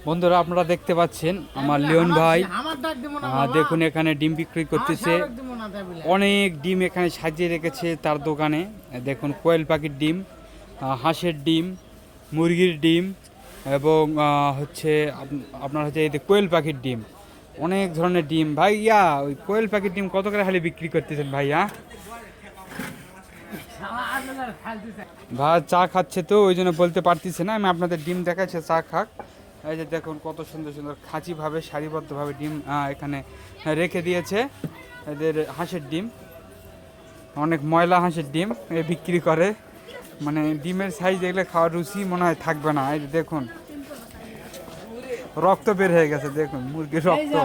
বন্ধুরা আপনারা দেখতে পাচ্ছেন আমার লিওন ভাই দেখুন এখানে ডিম বিক্রি করতেছে। অনেক ডিম এখানে সাজিয়ে রেখেছে তার দোকানে। দেখুন কোয়েল পাখির ডিম, হাঁসের ডিম, মুরগির ডিম এবং হচ্ছে আপনার হচ্ছে এই যে কোয়েল পাখির ডিম, অনেক ধরনের ডিম। ভাইয়া ওই কোয়েল পাখির ডিম কত করে হালে বিক্রি করতেছেন ভাইয়া? ভাই চা খাচ্ছে তো ওই জন্য বলতে পারতেছে না। আমি আপনাদের ডিম দেখাচ্ছি, চা খাক। এই যে দেখুন কত সুন্দর সুন্দর খাঁচিভাবে সারিবদ্ধভাবে ডিম এখানে রেখে দিয়েছে। এদের হাঁসের ডিম, অনেক ময়লা হাঁসের ডিম বিক্রি করে। মানে ডিমের সাইজ দেখলে খাওয়ার রুচি মনে হয় থাকবে না। এই যে দেখুন রক্ত বের হয়ে গেছে, দেখুন মুরগির রক্ত।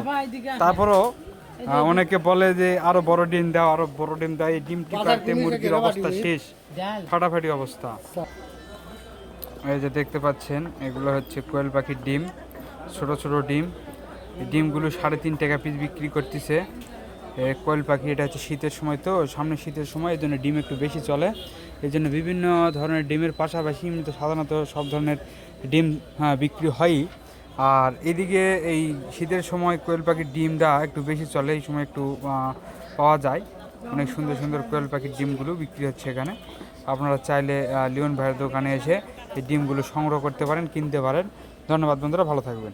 তারপরও অনেকে বলে যে আরো বড় ডিম দাও, আরো বড় ডিম দাও। এই ডিমটি পাইতে মুরগির অবস্থা শেষ, ফাটাফাটি অবস্থা। এই যে দেখতে পাচ্ছেন এগুলো হচ্ছে কোয়েল পাখির ডিম, ছোট ছোট ডিম। এই ডিমগুলো 3.5 টাকা পিস বিক্রি করতেছে। কোয়েল পাখি এটা হচ্ছে শীতের সময়, তো সামনে শীতের সময় এই জন্য ডিম একটু বেশি চলে। এই জন্য বিভিন্ন ধরনের ডিমের পাশাপাশি সাধারণত সব ধরনের ডিম বিক্রি হয়ই। আর এদিকে এই শীতের সময় কোয়েল পাখির ডিমটা একটু বেশি চলে, এই সময় একটু পাওয়া যায়। অনেক সুন্দর সুন্দর কোয়েল পাখির ডিমগুলো বিক্রি হচ্ছে এখানে। আপনারা চাইলে লিওন ভাইয়ের দোকানে এসে এই ডিমগুলো সংগ্রহ করতে পারেন, কিনতে পারেন। ধন্যবাদ বন্ধুরা, ভালো থাকবেন।